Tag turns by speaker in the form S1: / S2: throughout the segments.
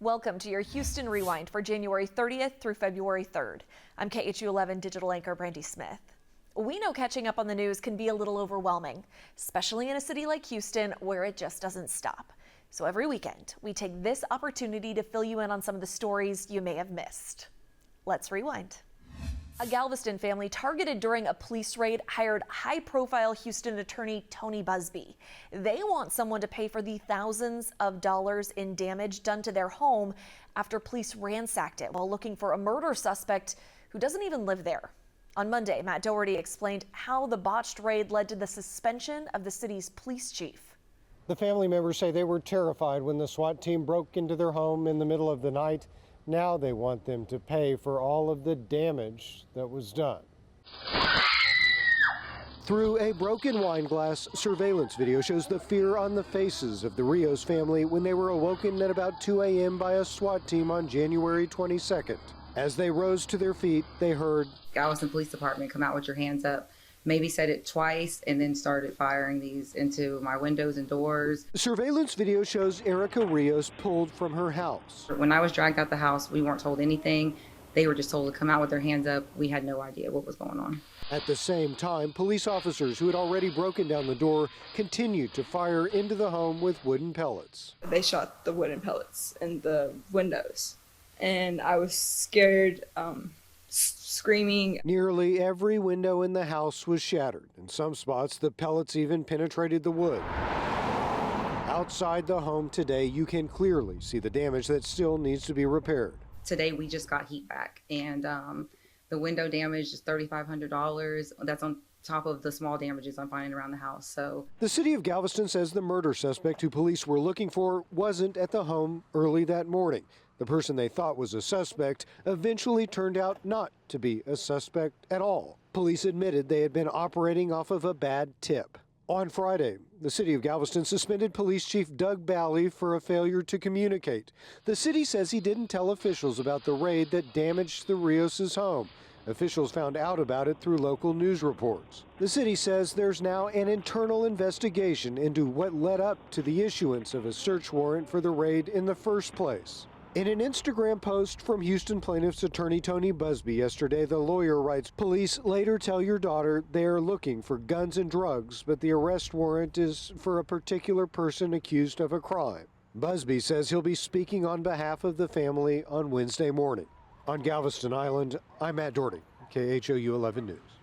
S1: Welcome to your Houston Rewind for January 30th through February 3rd. I'm KHOU 11 digital anchor Brandy Smith. We know catching up on the news can be a little overwhelming, especially in a city like Houston where it just doesn't stop. So every weekend, we take this opportunity to fill you in on some of the stories you may have missed. Let's rewind. A Galveston family targeted during a police raid hired high-profile Houston attorney Tony Busby. They want someone to pay for the thousands of dollars in damage done to their home after police ransacked it while looking for a murder suspect who doesn't even live there. On Monday, Matt Doherty explained how the botched raid led to the suspension of the city's police chief.
S2: The family members say they were terrified when the SWAT team broke into their home in the middle of the night. Now they want them to pay for all of the damage that was done. Through a broken wine glass, surveillance video shows the fear on the faces of the Rios family when they were awoken at about 2 a.m. by a SWAT team on January 22nd. As they rose to their feet, they heard,
S3: "Galveston Police Department, come out with your hands up." Maybe said it twice and then started firing these into my windows and doors.
S2: Surveillance video shows Erica Rios pulled from her house.
S3: When I was dragged out the house, we weren't told anything. They were just told to come out with their hands up. We had no idea what was going on.
S2: At the same time, police officers who had already broken down the door continued to fire into the home with wooden pellets.
S4: They shot the wooden pellets in the windows, and I was scared, screaming.
S2: Nearly every window in the house was shattered. In some spots, the pellets even penetrated the wood. Outside the home today, you can clearly see the damage that still needs to be repaired.
S3: Today, we just got heat back, and the window damage is $3,500. That's on top of the small damages I'm finding around the house. So
S2: the city of Galveston says the murder suspect who police were looking for wasn't at the home early that morning. The person they thought was a suspect eventually turned out not to be a suspect at all. Police admitted they had been operating off of a bad tip. On Friday, the city of Galveston suspended Police Chief Doug Balley for a failure to communicate. The city says he didn't tell officials about the raid that damaged the Rios' home. Officials found out about it through local news reports. The city says there's now an internal investigation into what led up to the issuance of a search warrant for the raid in the first place. In an Instagram post from Houston plaintiff's attorney Tony Busby yesterday, the lawyer writes, "Police later tell your daughter they are looking for guns and drugs, but the arrest warrant is for a particular person accused of a crime." Busby says he'll be speaking on behalf of the family on Wednesday morning. On Galveston Island, I'm Matt Doherty, KHOU 11 News.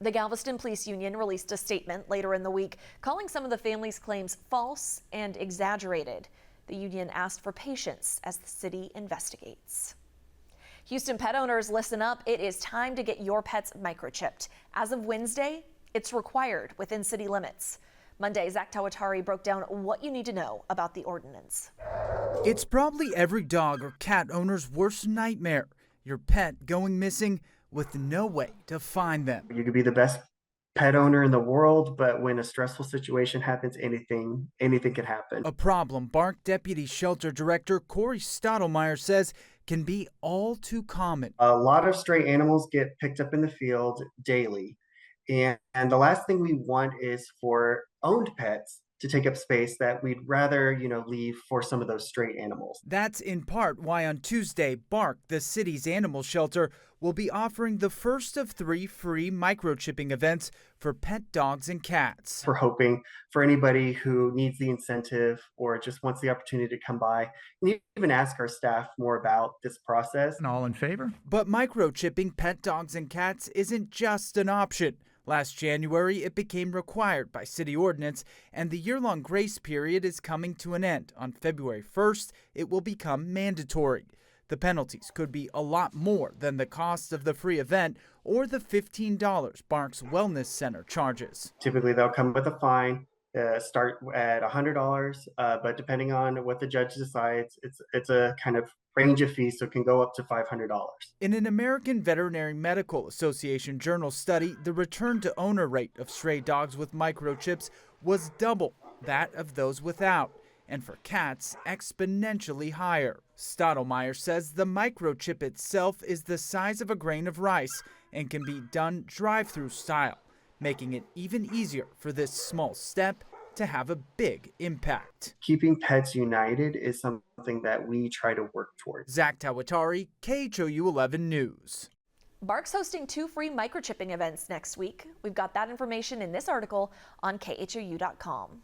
S1: The Galveston Police Union released a statement later in the week calling some of the family's claims false and exaggerated. The union asked for patience as the city investigates. Houston pet owners, listen up. It is time to get your pets microchipped. As of Wednesday, it's required within city limits. Monday, Zach Tawatari broke down what you need to know about the ordinance.
S5: It's probably every dog or cat owner's worst nightmare. Your pet going missing with no way to find them.
S6: You could be the best pet owner in the world, but when a stressful situation happens, anything could happen.
S5: A problem BARC Deputy Shelter Director Corey Stottlemyre says can be all too common.
S6: A lot of stray animals get picked up in the field daily, and the last thing we want is for owned pets to take up space that we'd rather, leave for some of those stray animals.
S5: That's in part why on Tuesday, BARC, the city's animal shelter, will be offering the first of 3 free microchipping events for pet dogs and cats.
S6: We're hoping for anybody who needs the incentive or just wants the opportunity to come by and even ask our staff more about this process.
S7: And all in favor?
S5: But microchipping pet dogs and cats isn't just an option. Last January, it became required by city ordinance, and the year-long grace period is coming to an end. On February 1st, it will become mandatory. The penalties could be a lot more than the cost of the free event or the $15 BARC's Wellness Center charges.
S6: Typically, they'll come with a fine, start at $100, but depending on what the judge decides, it's a kind of range of fees, so it can go up to $500.
S5: In an American Veterinary Medical Association journal study, the return to owner rate of stray dogs with microchips was double that of those without, and for cats, exponentially higher. Stottlemyre says the microchip itself is the size of a grain of rice and can be done drive-through style, making it even easier for this small step to have a big impact.
S6: Keeping pets united is something that we try to work towards.
S5: Zach Tawatari, KHOU 11 News.
S1: BARC's hosting 2 free microchipping events next week. We've got that information in this article on KHOU.com.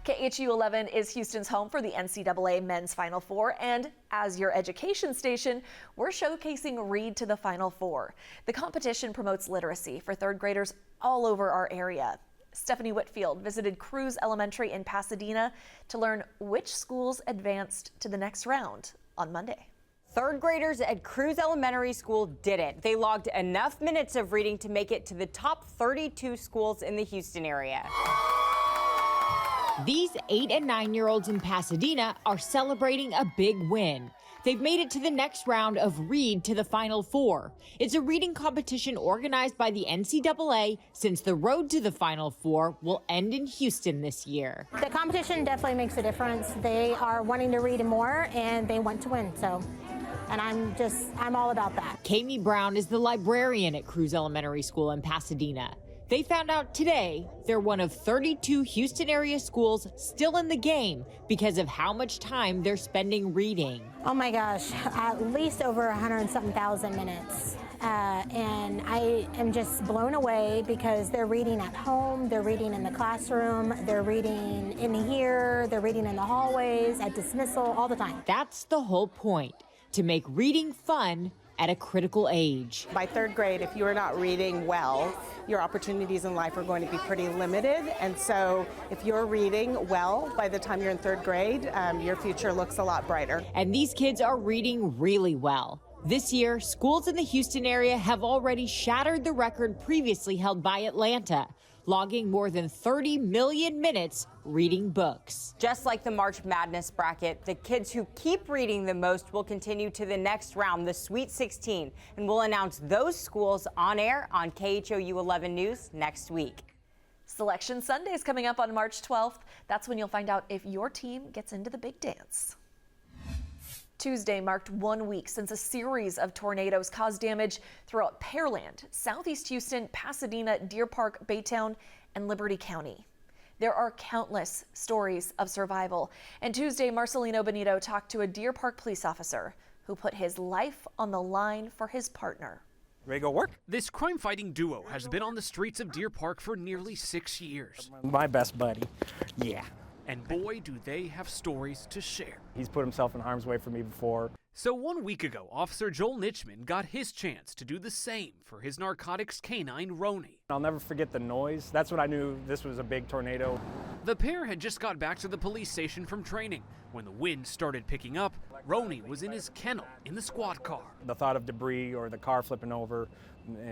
S1: KHOU 11 is Houston's home for the NCAA Men's Final Four, and as your education station, we're showcasing Read to the Final Four. The competition promotes literacy for third graders all over our area. Stephanie Whitfield visited KHOU Elementary in Pasadena to learn which schools advanced to the next round on Monday.
S7: Third graders at KHOU Elementary School did it. They logged enough minutes of reading to make it to the top 32 schools in the Houston area.
S8: These 8 and 9-year-olds in Pasadena are celebrating a big win. They've made it to the next round of Read to the Final Four. It's a reading competition organized by the NCAA since the road to the Final Four will end in Houston this year.
S9: The competition definitely makes a difference. They are wanting to read more and they want to win. And I'm all about that.
S8: Kami Brown is the librarian at KHOU Elementary School in Pasadena. They found out today they're one of 32 Houston area schools still in the game because of how much time they're spending reading.
S9: Oh my gosh, at least over 100-something thousand minutes. And I am just blown away because they're reading at home, they're reading in the classroom, they're reading in here, they're reading in the hallways, at dismissal, all the time.
S8: That's the whole point, to make reading fun at a critical age.
S10: By third grade, if you are not reading well, your opportunities in life are going to be pretty limited. And so if you're reading well by the time you're in third grade, your future looks a lot brighter.
S8: And these kids are reading really well. This year, schools in the Houston area have already shattered the record previously held by Atlanta, logging more than 30 million minutes reading books.
S7: Just like the March Madness bracket, the kids who keep reading the most will continue to the next round, the Sweet 16, and we'll announce those schools on air on KHOU 11 News next week.
S1: Selection Sunday is coming up on March 12th. That's when you'll find out if your team gets into the big dance. Tuesday marked 1 week since a series of tornadoes caused damage throughout Pearland, Southeast Houston, Pasadena, Deer Park, Baytown, and Liberty County. There are countless stories of survival, and Tuesday, Marcelino Benito talked to a Deer Park police officer who put his life on the line for his partner.
S11: Ready to go work? This crime-fighting duo has been on the streets of Deer Park for nearly 6 years.
S12: My best buddy, yeah.
S11: And boy, do they have stories to share.
S12: He's put himself in harm's way for me before.
S11: So 1 week ago, Officer Joel Nitchman got his chance to do the same for his narcotics canine, Roni.
S12: I'll never forget the noise. That's when I knew this was a big tornado.
S11: The pair had just got back to the police station from training. When the wind started picking up, Roni was in his kennel in the squad car.
S12: The thought of debris or the car flipping over,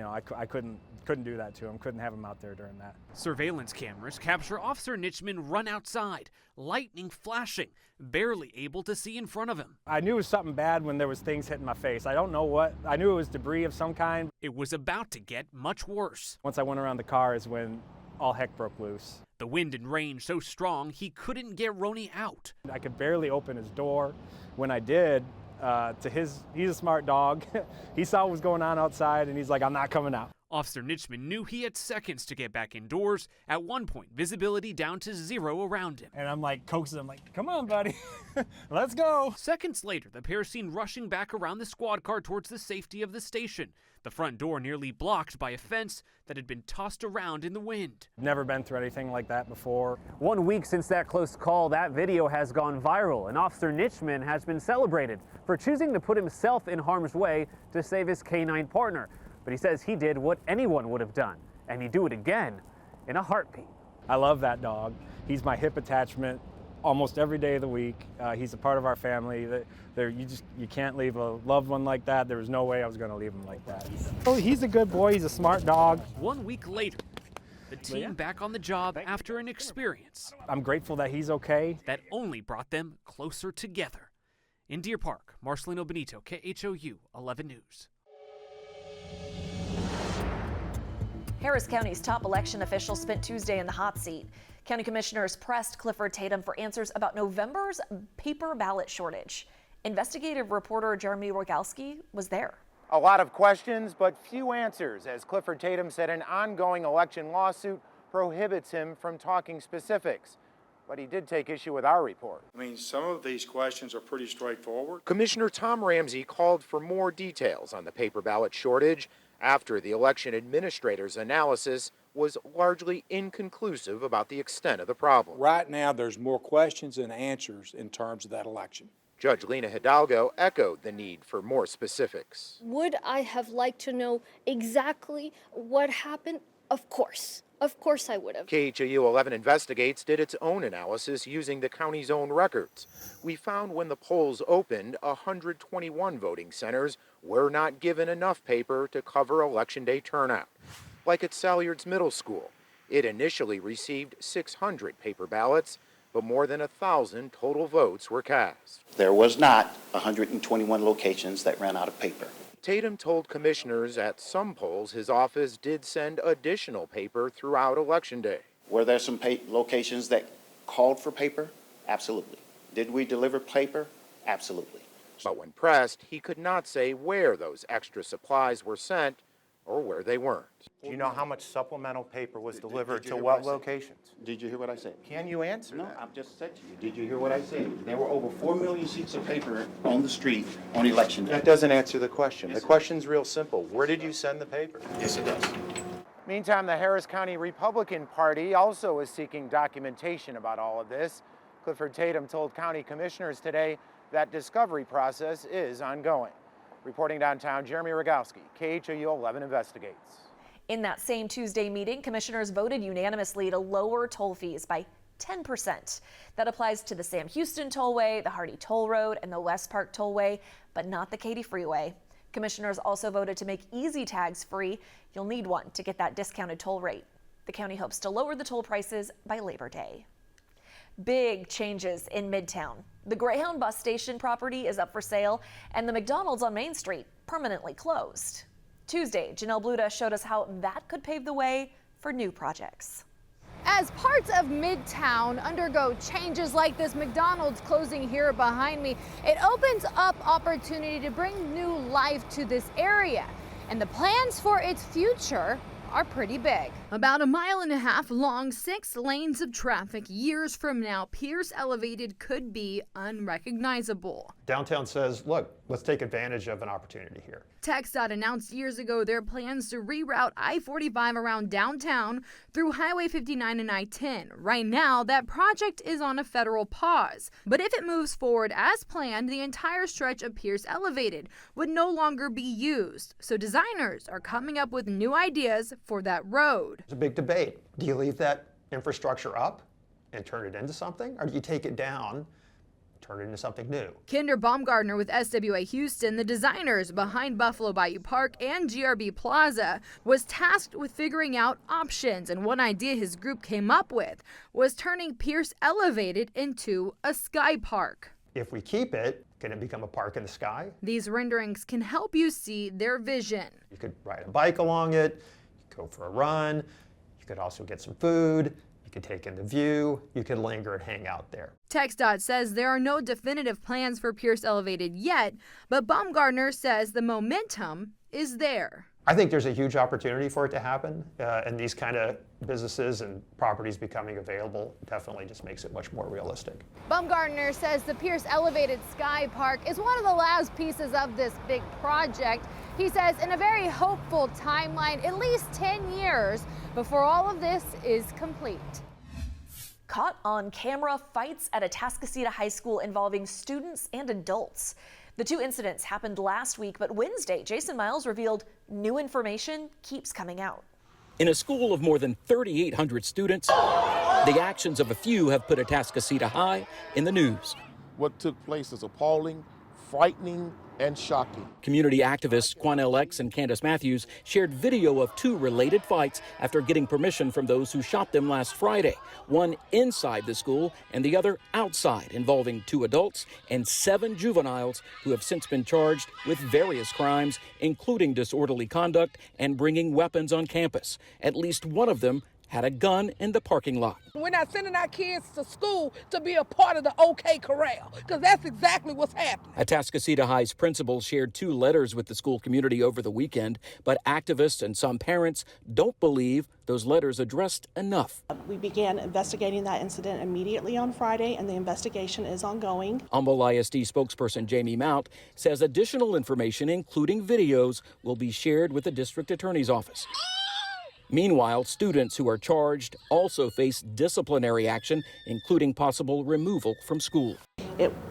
S12: I couldn't do that to him. Couldn't have him out there during that.
S11: Surveillance cameras capture Officer Nitchman run outside, lightning flashing, barely able to see in front of him.
S12: I knew it was something bad when there was things hitting my face. I don't know what. I knew it was debris of some kind.
S11: It was about to get much worse.
S12: Once I went around the car is when all heck broke loose.
S11: The wind and rain so strong he couldn't get Roni out.
S12: I could barely open his door. When I did, he's a smart dog. He saw what was going on outside and he's like, I'm not coming out.
S11: Officer Nitchman knew he had seconds to get back indoors. At one point, visibility down to 0 around him.
S12: And I'm like coaxing him like, come on, buddy, let's go.
S11: Seconds later, the pair seen rushing back around the squad car towards the safety of the station. The front door nearly blocked by a fence that had been tossed around in the wind.
S12: Never been through anything like that before.
S13: 1 week since that close call, that video has gone viral, and Officer Nitchman has been celebrated for choosing to put himself in harm's way to save his canine partner. But he says he did what anyone would have done, and he'd do it again in a heartbeat.
S12: I love that dog. He's my hip attachment almost every day of the week. He's a part of our family. You can't leave a loved one like that. There was no way I was going to leave him like that. Oh, he's a good boy. He's a smart dog.
S11: 1 week later, the team back on the job after an experience.
S12: I'm grateful that he's okay.
S11: That only brought them closer together. In Deer Park, Marcelino Benito, KHOU 11 News.
S1: Harris County's top election official spent Tuesday in the hot seat. County commissioners pressed Clifford Tatum for answers about November's paper ballot shortage. Investigative reporter Jeremy Rogalski was there.
S14: A lot of questions, but few answers, as Clifford Tatum said an ongoing election lawsuit prohibits him from talking specifics. But he did take issue with our report.
S15: I mean, some of these questions are pretty straightforward.
S14: Commissioner Tom Ramsey called for more details on the paper ballot shortage after the election administrator's analysis was largely inconclusive about the extent of the problem.
S15: Right now, there's more questions than answers in terms of that election.
S14: Judge Lena Hidalgo echoed the need for more specifics.
S16: Would I have liked to know exactly what happened? Of course. Of course I would have.
S14: KHOU 11 Investigates did its own analysis using the county's own records. We found when the polls opened, 121 voting centers were not given enough paper to cover Election Day turnout. Like at Salyards Middle School, it initially received 600 paper ballots, but more than 1,000 total votes were cast.
S17: There was not 121 locations that ran out of paper.
S14: Tatum told commissioners at some polls his office did send additional paper throughout Election Day.
S17: Were there some locations that called for paper? Absolutely. Did we deliver paper? Absolutely.
S14: But when pressed, he could not say where those extra supplies were sent or where they weren't. Do you know how much supplemental paper was delivered to what locations?
S17: Did you hear what I said?
S14: Can you answer
S17: No,
S14: that?
S17: I've just said to you. Did you hear what I said? There were over 4 million sheets of paper on the street on Election Day.
S14: That doesn't answer the question.
S17: Yes,
S14: The question's real simple. Where did you send the paper?
S17: Yes, it does.
S14: Meantime, the Harris County Republican Party also is seeking documentation about all of this. Clifford Tatum told county commissioners today that discovery process is ongoing. Reporting downtown, Jeremy Rogowski, KHOU 11 Investigates.
S1: In that same Tuesday meeting, commissioners voted unanimously to lower toll fees by 10%. That applies to the Sam Houston Tollway, the Hardy Toll Road, and the West Park Tollway, but not the Katy Freeway. Commissioners also voted to make easy tags free. You'll need one to get that discounted toll rate. The county hopes to lower the toll prices by Labor Day. Big changes in Midtown. The Greyhound bus station property is up for sale, and the McDonald's on Main Street permanently closed. Tuesday, Janelle Bluda showed us how that could pave the way for new projects.
S18: As parts of Midtown undergo changes like this McDonald's closing here behind me, it opens up opportunity to bring new life to this area. And the plans for its future are pretty big. About 1.5 miles long, 6 lanes of traffic. Years from now, Pierce Elevated could be unrecognizable.
S19: Downtown says, look, let's take advantage of an opportunity here.
S18: TxDOT announced years ago their plans to reroute I-45 around downtown through Highway 59 and I-10. Right now, that project is on a federal pause. But if it moves forward as planned, the entire stretch of Pierce Elevated would no longer be used. So designers are coming up with new ideas for that road.
S19: There's a big debate. Do you leave that infrastructure up and turn it into something, or do you take it down, turn it into something new?
S18: Kinder Baumgartner with SWA Houston, the designers behind Buffalo Bayou Park and GRB Plaza, was tasked with figuring out options, and one idea his group came up with was turning Pierce Elevated into a sky park.
S19: If we keep it, can it become a park in the sky?
S18: These renderings can help you see their vision.
S19: You could ride a bike along it, go for a run, you could also get some food, you could take in the view, you could linger and hang out there.
S18: TxDOT says there are no definitive plans for Pierce Elevated yet, but Baumgartner says the momentum is there.
S19: I think there's a huge opportunity for it to happen, and these kind of businesses and properties becoming available definitely just makes it much more realistic.
S18: Baumgartner says the Pierce Elevated Sky Park is one of the last pieces of this big project. He says in a very hopeful timeline, at least 10 years before all of this is complete.
S1: Caught on camera, fights at Atascocita High School involving students and adults. The two incidents happened last week, but Wednesday, Jason Miles revealed new information keeps coming out.
S20: In a school of more than 3,800 students, the actions of a few have put Atascocita High in the news.
S21: What took place is appalling, frightening, and shocking.
S20: Community activists Quanell X and Candace Matthews shared video of two related fights after getting permission from those who shot them last Friday. One inside the school and the other outside, involving 2 adults and 7 juveniles who have since been charged with various crimes, including disorderly conduct and bringing weapons on campus. At least one of them had a gun in the parking lot.
S4: We're not sending our kids to school to be a part of the OK Corral, because that's exactly what's happening.
S20: Atascocita High's principal shared 2 letters with the school community over the weekend, but activists and some parents don't believe those letters addressed enough.
S22: We began investigating that incident immediately on Friday, and the investigation is ongoing.
S20: Humboldt ISD spokesperson Jamie Mount says additional information, including videos, will be shared with the district attorney's office. Meanwhile, students who are charged also face disciplinary action, including possible removal from school.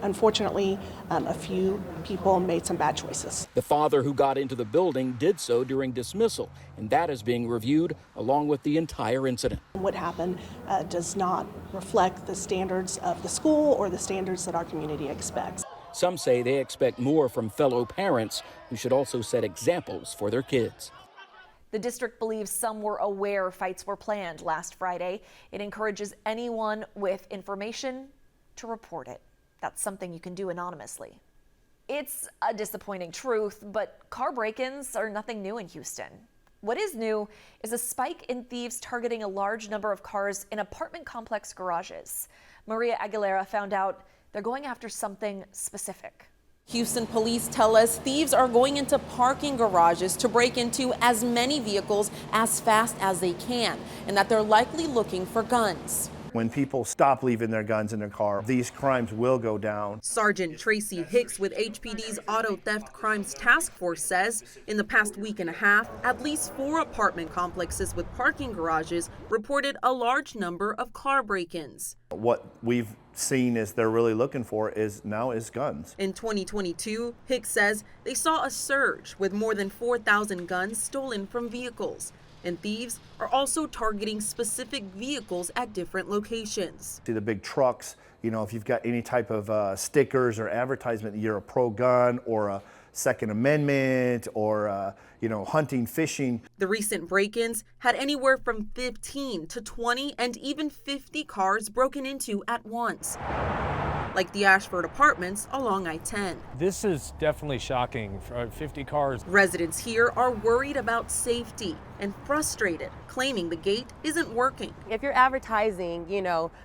S22: Unfortunately, a few people made some bad choices.
S20: The father who got into the building did so during dismissal, and that is being reviewed along with the entire incident.
S22: What happened does not reflect the standards of the school or the standards that our community expects.
S20: Some say they expect more from fellow parents who should also set examples for their kids.
S1: The district believes some were aware fights were planned last Friday. It encourages anyone with information to report it. That's something you can do anonymously. It's a disappointing truth, but car break-ins are nothing new in Houston. What is new is a spike in thieves targeting a large number of cars in apartment complex garages. Maria Aguilera found out they're going after something specific.
S23: Houston police tell us thieves are going into parking garages to break into as many vehicles as fast as they can, and that they're likely looking for guns.
S24: When people stop leaving their guns in their car, these crimes will go down.
S23: Sergeant Tracy Hicks with HPD's Auto Theft Crimes Task Force says in the past week and a half, at least 4 apartment complexes with parking garages reported a large number of car break-ins.
S24: What we've seen is they're really looking for is guns.
S23: In 2022, Hicks says they saw a surge with more than 4,000 guns stolen from vehicles. And thieves are also targeting specific vehicles at different locations.
S24: See the big trucks, if you've got any type of stickers or advertisement that you're a pro-gun or a Second Amendment or, hunting, fishing.
S23: The recent break-ins had anywhere from 15 to 20 and even 50 cars broken into at once, like the Ashford Apartments along I-10.
S25: This is definitely shocking. 50 cars.
S23: Residents here are worried about safety and frustrated, claiming the gate isn't working.
S26: If you're advertising,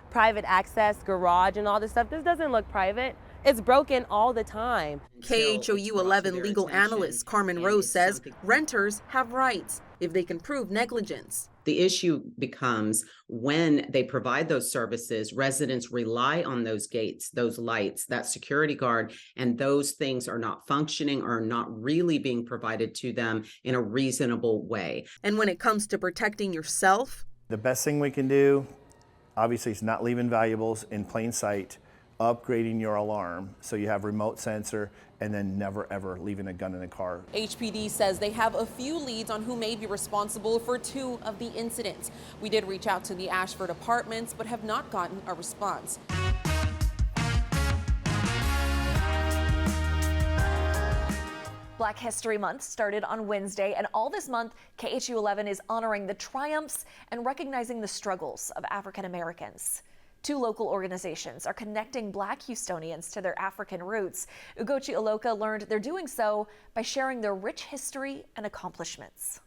S26: private access, garage, and all this stuff, this doesn't look private. It's broken all the time.
S23: KHOU 11 legal analyst Carmen Rose says renters have rights if they can prove negligence.
S27: The issue becomes when they provide those services, residents rely on those gates, those lights, that security guard, and those things are not functioning or not really being provided to them in a reasonable way.
S23: And when it comes to protecting yourself,
S24: the best thing we can do, obviously, is not leaving valuables in plain sight, upgrading your alarm so you have remote sensor, and then never ever leaving a gun in a car.
S23: HPD says they have a few leads on who may be responsible for 2 of the incidents. We did reach out to the Ashford Apartments, but have not gotten a response.
S1: Black History Month started on Wednesday, and all this month, KHOU 11 is honoring the triumphs and recognizing the struggles of African Americans. 2 local organizations are connecting Black Houstonians to their African roots. Ugochi Aloka learned they're doing so by sharing their rich history and accomplishments.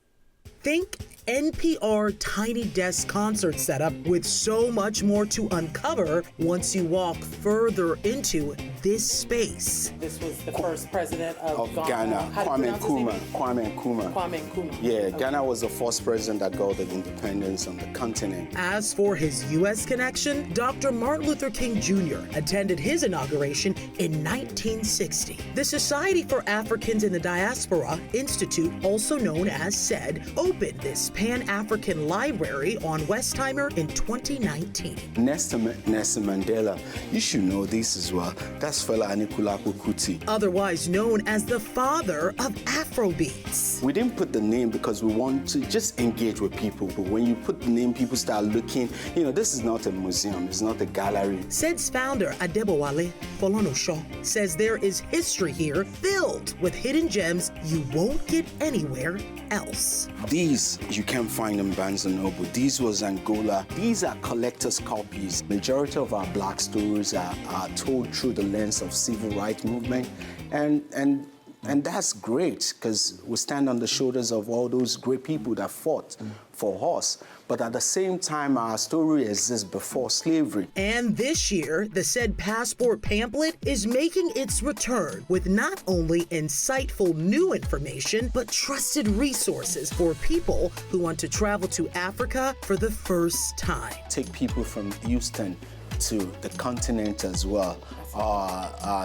S28: Think NPR Tiny Desk concert setup with so much more to uncover once you walk further into this space.
S29: This was the first president of
S30: Ghana, Kwame Nkrumah. Yeah,
S28: Okay.
S30: Ghana was the first president that got the independence on the continent.
S28: As for his U.S. connection, Dr. Martin Luther King Jr. attended his inauguration in 1960. The Society for Africans in the Diaspora Institute, also known as SAID, opened this Pan-African library on Westheimer in 2019.
S30: Next to Nelson Mandela, you should know this as well. That's Fela Anikulapo Kuti.
S28: Otherwise known as the father of Afrobeats.
S30: We didn't put the name because we want to just engage with people. But when you put the name, people start looking. This is not a museum. It's not a gallery.
S28: SAID's founder, Adebowale Folorunsho, says there is history here filled with hidden gems you won't get anywhere else.
S30: These, you can't find in Barnes & Noble. These was Angola. These are collector's copies. Majority of our Black stories are told through the lens of civil rights movement and And that's great, because we stand on the shoulders of all those great people that fought for us. But at the same time, our story exists before slavery.
S28: And this year, the said passport pamphlet is making its return with not only insightful new information, but trusted resources for people who want to travel to Africa for the first time.
S30: Take people from Houston to the continent as well.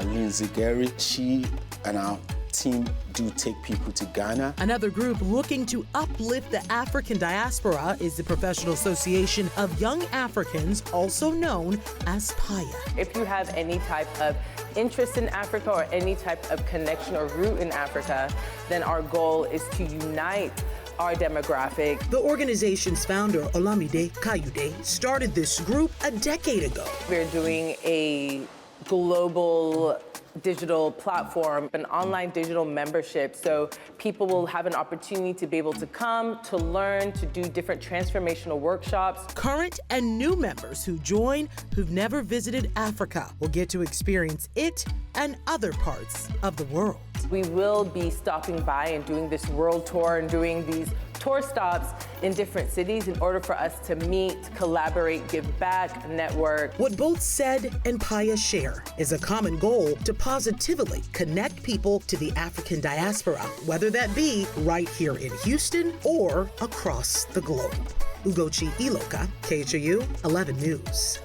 S30: Lindsay Gary, she and our team do take people to Ghana.
S28: Another group looking to uplift the African diaspora is the Professional Association of Young Africans, also known as PAYA.
S26: If you have any type of interest in Africa or any type of connection or root in Africa, then our goal is to unite our demographic.
S28: The organization's founder, Olamide Kayode, started this group a decade ago.
S26: We're doing a global digital platform, an online digital membership, so people will have an opportunity to be able to come, to learn, to do different transformational workshops.
S28: Current and new members who join who've never visited Africa will get to experience it and other parts of the world.
S26: We will be stopping by and doing this world tour and doing these tour stops in different cities in order for us to meet, collaborate, give back, network.
S28: What both SAID and PAYA share is a common goal to positively connect people to the African diaspora, whether that be right here in Houston or across the globe. Ugochi Iloka, KHOU 11 News.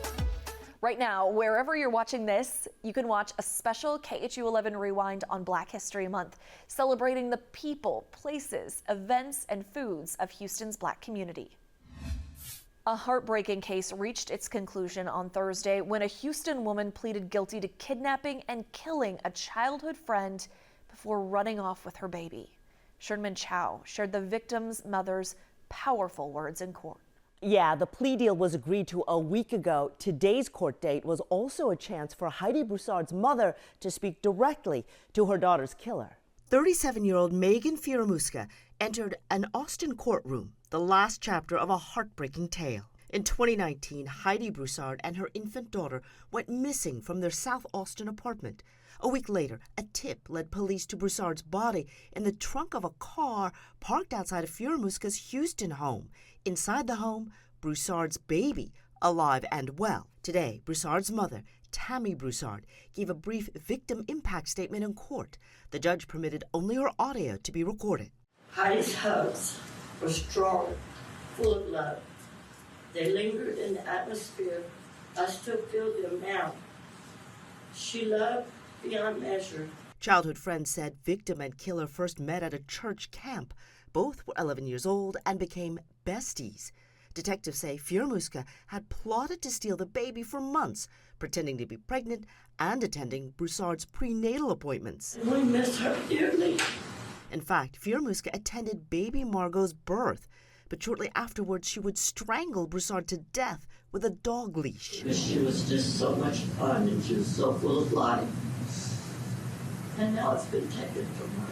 S1: Right now, wherever you're watching this, you can watch a special KHOU 11 Rewind on Black History Month, celebrating the people, places, events, and foods of Houston's Black community. A heartbreaking case reached its conclusion on Thursday when a Houston woman pleaded guilty to kidnapping and killing a childhood friend before running off with her baby. Sherman Chow shared the victim's mother's powerful words in court.
S2: Yeah, the plea deal was agreed to a week ago. Today's court date was also a chance for Heidi Broussard's mother to speak directly to her daughter's killer.
S28: 37-year-old Megan Firamusca entered an Austin courtroom, the last chapter of a heartbreaking tale. In 2019, Heidi Broussard and her infant daughter went missing from their South Austin apartment. A week later, a tip led police to Broussard's body in the trunk of a car parked outside of Firamusca's Houston home. Inside the home, Broussard's baby, alive and well. Today, Broussard's mother, Tammy Broussard, gave a brief victim impact statement in court. The judge permitted only her audio to be recorded.
S3: Heidi's hugs were strong, full of love. They lingered in the atmosphere. I still feel them now. She loved beyond measure.
S28: Childhood friends said victim and killer first met at a church camp. Both were 11 years old and became besties. Detectives say Firamusca had plotted to steal the baby for months, pretending to be pregnant and attending Broussard's prenatal appointments.
S3: We miss her dearly.
S28: In fact, Firamusca attended baby Margot's birth, but shortly afterwards she would strangle Broussard to death with a dog leash.
S3: She was just so much fun and she was so full of life. And now it's been taken from her.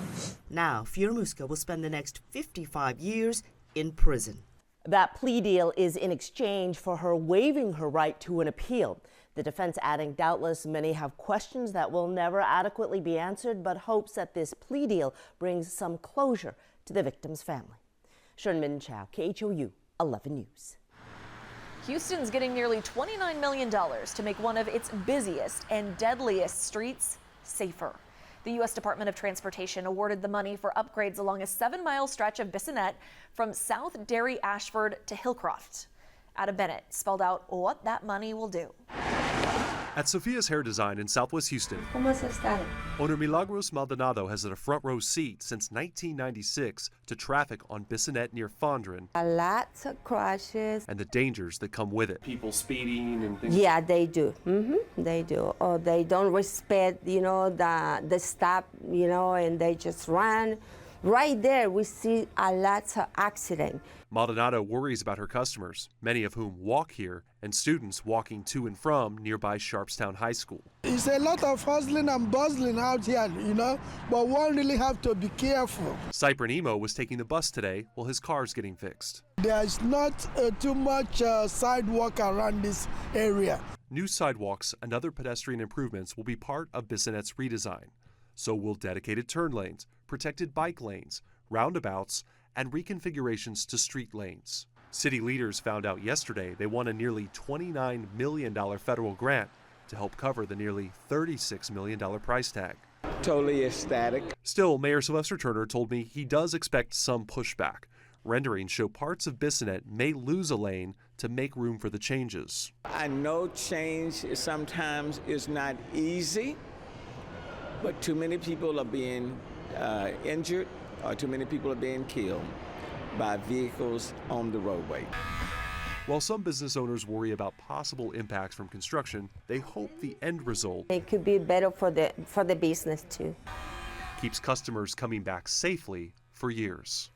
S28: Now, Firamusca will spend the next 55 years in prison.
S2: That plea deal is in exchange for her waiving her right to an appeal. The defense adding, doubtless many have questions that will never adequately be answered, but hopes that this plea deal brings some closure to the victim's family. Sherman Chow, KHOU 11 News.
S1: Houston's getting nearly $29 million to make one of its busiest and deadliest streets safer. The U.S. Department of Transportation awarded the money for upgrades along a 7-mile stretch of Bissonnet from South Derry Ashford to Hillcroft. Adam Bennett spelled out what that money will do.
S5: At Sophia's Hair Design in Southwest Houston, owner Milagros Maldonado has had a front row seat since 1996 to traffic on Bissonnet near Fondren.
S6: Lots of crashes.
S5: And the dangers that come with it. People speeding and things.
S6: Yeah, they do. They do. Or they don't respect, the stop, and they just run. Right there, we see a lot of accidents.
S5: Maldonado worries about her customers, many of whom walk here, and students walking to and from nearby Sharpstown High School.
S7: It's a lot of hustling and bustling out here, but one really have to be careful.
S5: Cypern Emo was taking the bus today while his car's getting fixed.
S7: There's not too much sidewalk around this area.
S5: New sidewalks and other pedestrian improvements will be part of Bissonnet's redesign. So will dedicated turn lanes, protected bike lanes, roundabouts, and reconfigurations to street lanes. City leaders found out yesterday they won a nearly $29 million federal grant to help cover the nearly $36 million price tag.
S8: Totally ecstatic.
S5: Still, Mayor Sylvester Turner told me he does expect some pushback. Renderings show parts of Bissonnet may lose a lane to make room for the changes.
S8: I know change sometimes is not easy, but too many people are being injured or too many people are being killed by vehicles on the roadway.
S5: While some business owners worry about possible impacts from construction, they hope the end result
S6: It could be better for the business too.
S5: keeps customers coming back safely for years.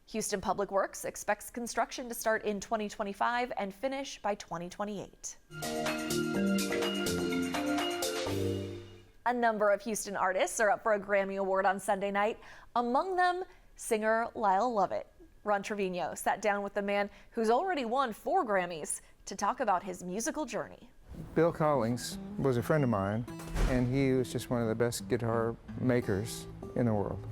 S1: Houston Public Works expects construction to start in 2025 and finish by 2028. A number of Houston artists are up for a Grammy Award on Sunday night. Among them, singer Lyle Lovett. Ron Trevino sat down with the man who's already won 4 Grammys to talk about his musical journey.
S9: Bill Collings was a friend of mine, and he was just one of the best guitar makers in the world.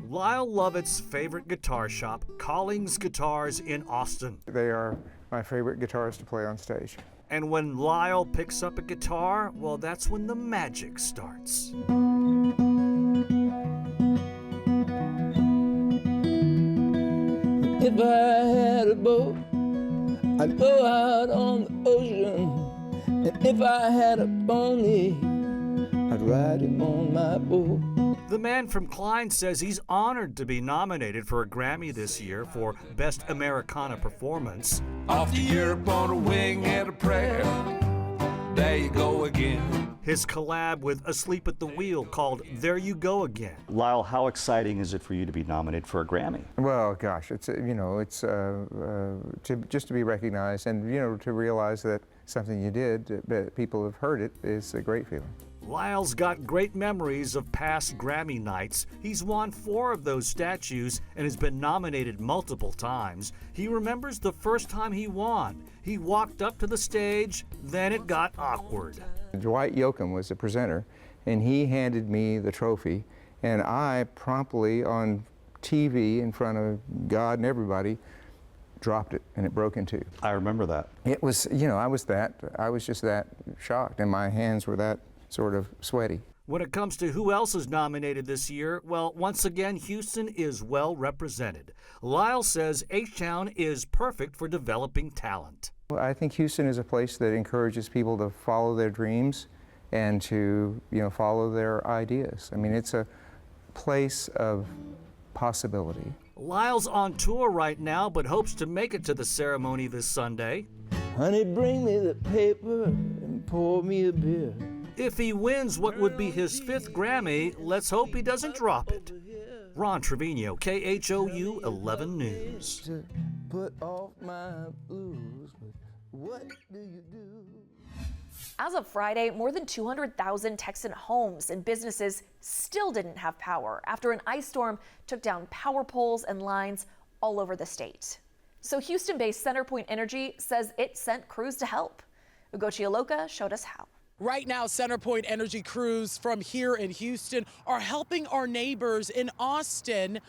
S10: Lyle Lovett's favorite guitar shop, Collings Guitars in Austin.
S9: They are my favorite guitars to play on stage.
S10: And when Lyle picks up a guitar, well, that's when the magic starts.
S11: If I had a boat, I'd go out on the ocean. And if I had a pony, I'd ride him on my boat.
S10: The man from Klein says he's honored to be nominated for a Grammy this year for Best Americana Performance.
S11: Off to Europe on a wing and a prayer. There you go again.
S10: His collab with Asleep at the Wheel called There You Go Again.
S12: Lyle, how exciting is it for you to be nominated for a Grammy?
S9: Well, gosh, it's just to be recognized and to realize that something you did, that people have heard it, is a great feeling.
S10: Lyle's got great memories of past Grammy nights. He's won 4 of those statues and has been nominated multiple times. He remembers the first time he won. He walked up to the stage, then it got awkward.
S9: Dwight Yoakam was the presenter, and he handed me the trophy, and I promptly, on TV in front of God and everybody, dropped it, and it broke in 2.
S12: I remember that.
S9: It was, I was just that shocked, and my hands were that sort of sweaty.
S10: When it comes to who else is nominated this year, well, once again, Houston is well represented. Lyle says H-Town is perfect for developing talent.
S9: I think Houston is a place that encourages people to follow their dreams and to, follow their ideas. I mean, it's a place of possibility.
S10: Lyle's on tour right now, but hopes to make it to the ceremony this Sunday.
S11: Honey, bring me the paper and pour me a beer.
S10: If he wins what would be his 5th Grammy, let's hope he doesn't drop it. Ron Trevino, KHOU 11 News.
S11: Put off my blues, but what do you do?
S1: As of Friday, more than 200,000 Texan homes and businesses still didn't have power after an ice storm took down power poles and lines all over the state. So Houston-based CenterPoint Energy says it sent crews to help. Ugochi Aloka showed us how.
S13: Right now, CenterPoint Energy crews from here in Houston are helping our neighbors in Austin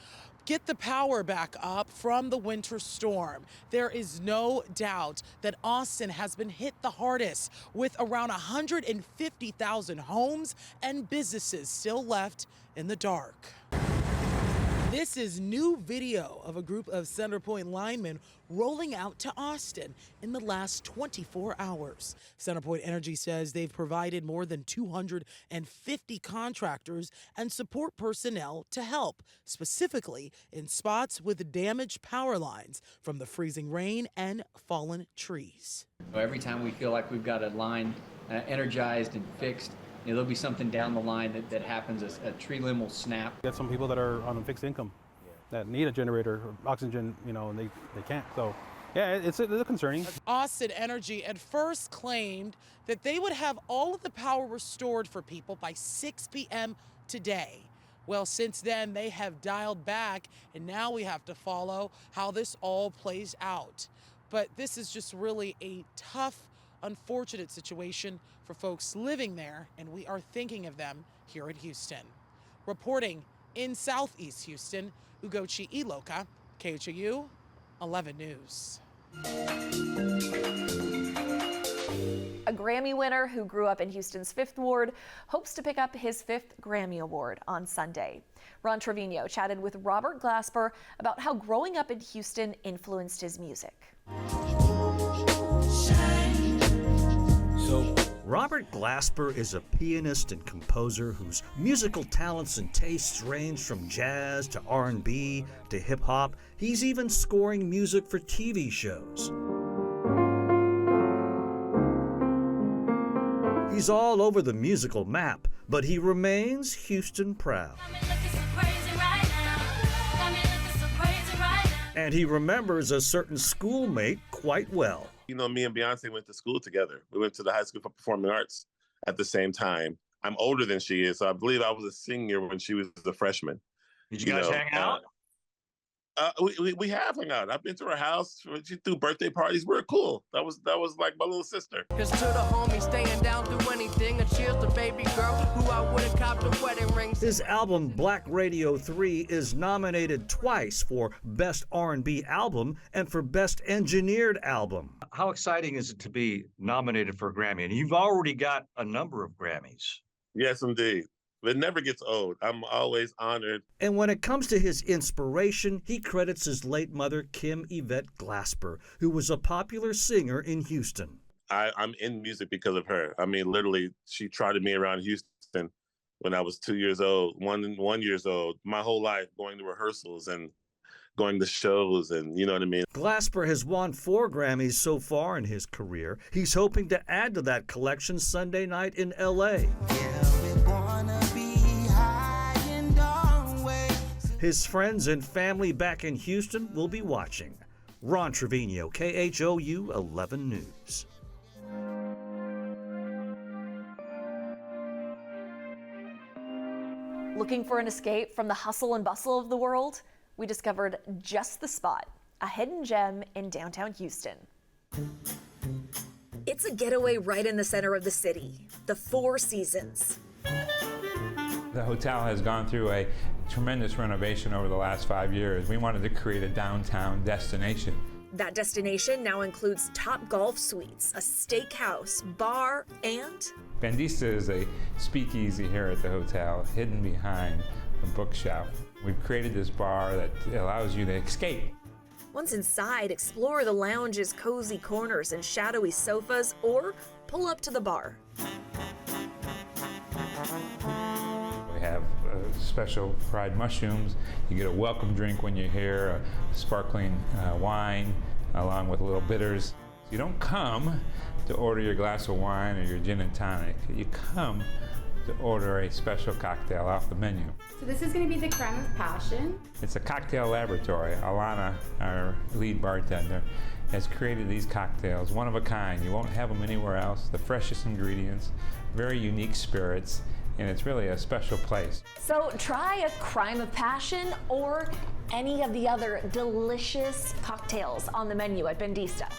S13: get the power back up from the winter storm. There is no doubt that Austin has been hit the hardest, with around 150,000 homes and businesses still left in the dark. This is new video of a group of CenterPoint linemen rolling out to Austin in the last 24 hours. CenterPoint Energy says they've provided more than 250 contractors and support personnel to help, specifically in spots with damaged power lines from the freezing rain and fallen trees.
S14: Every time we feel like we've got a line energized and fixed, there'll be something down the line that happens, a tree limb will snap.
S25: Got some people that are on a fixed income that need a generator or oxygen, and they can't. So, yeah, it's concerning.
S13: Austin Energy at first claimed that they would have all of the power restored for people by 6 p.m. today. Well, since then, they have dialed back, and now we have to follow how this all plays out. But this is just really a tough unfortunate situation for folks living there, and we are thinking of them here in Houston. Reporting in Southeast Houston, Ugochi Iloka, KHOU 11 News.
S1: A Grammy winner who grew up in Houston's 5th Ward hopes to pick up his 5th Grammy Award on Sunday. Ron Trevino chatted with Robert Glasper about how growing up in Houston influenced his music.
S10: Robert Glasper is a pianist and composer whose musical talents and tastes range from jazz to R&B to hip-hop. He's even scoring music for TV shows. He's all over the musical map, but he remains Houston proud. And he remembers a certain schoolmate quite well.
S4: You know, me and Beyonce went to school together. We went to the High School for Performing Arts at the same time. I'm older than she is, so I believe I was a senior when she was a freshman.
S12: Did you guys hang out?
S4: We have hung out. I've been to her house. She threw birthday parties. We're cool. That was like my little sister.
S15: Cause to the homie staying down through anything, a cheers to baby girl who I would've copped a wedding ring.
S10: His album Black Radio 3 is nominated twice for Best R&B Album and for Best Engineered Album.
S12: How exciting is it to be nominated for a Grammy? And you've already got a number of Grammys.
S4: Yes, indeed. It never gets old. I'm always honored.
S10: And when it comes to his inspiration, he credits his late mother, Kim Yvette Glasper, who was a popular singer in Houston.
S4: I'm in music because of her. I mean, literally, she trotted me around Houston when I was 2 years old, one years old, my whole life, going to rehearsals and going to shows, and you know what I mean?
S10: Glasper has won 4 Grammys so far in his career. He's hoping to add to that collection Sunday night in L.A. His friends and family back in Houston will be watching. Ron Trevino, KHOU 11 News.
S1: Looking for an escape from the hustle and bustle of the world? We discovered just the spot, a hidden gem in downtown Houston. It's a getaway right in the center of the city, the Four Seasons.
S16: The hotel has gone through a tremendous renovation over the last 5 years. We wanted to create a downtown destination.
S1: That destination now includes top golf suites, a steakhouse, bar, and...
S16: Bandista is a speakeasy here at the hotel, hidden behind a bookshelf. We've created this bar that allows you to escape.
S1: Once inside, explore the lounge's cozy corners and shadowy sofas, or pull up to the bar.
S16: We have special fried mushrooms. You get a welcome drink when you're here, a sparkling wine, along with little bitters. You don't come to order your glass of wine or your gin and tonic. You come to order a special cocktail off the menu.
S17: So this is going to be the Crime of Passion.
S16: It's a cocktail laboratory. Alana, our lead bartender, has created these cocktails, one of a kind. You won't have them anywhere else. The freshest ingredients, very unique spirits, and it's really a special place.
S1: So try a Crime of Passion or any of the other delicious cocktails on the menu at Bandista.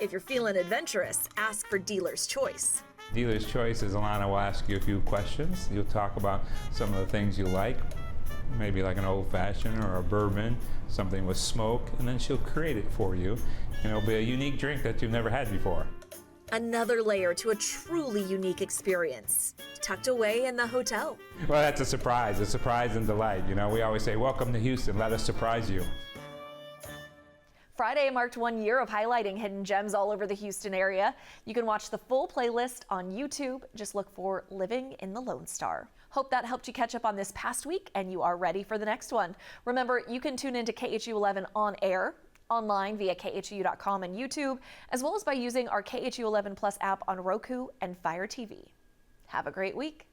S1: If you're feeling adventurous, ask for Dealer's Choice.
S16: Dealer's Choice is Alana will ask you a few questions. You'll talk about some of the things you like, maybe like an old-fashioned or a bourbon, something with smoke, and then she'll create it for you. And it'll be a unique drink that you've never had before.
S1: Another layer to a truly unique experience, tucked away in the hotel.
S16: Well, that's a surprise and delight. You know, we always say, welcome to Houston, let us surprise you.
S1: Friday marked 1 year of highlighting hidden gems all over the Houston area. You can watch the full playlist on YouTube. Just look for Living in the Lone Star. Hope that helped you catch up on this past week and you are ready for the next one. Remember, you can tune into KHOU 11 on air, online via KHOU.com and YouTube, as well as by using our KHOU 11 Plus app on Roku and Fire TV. Have a great week.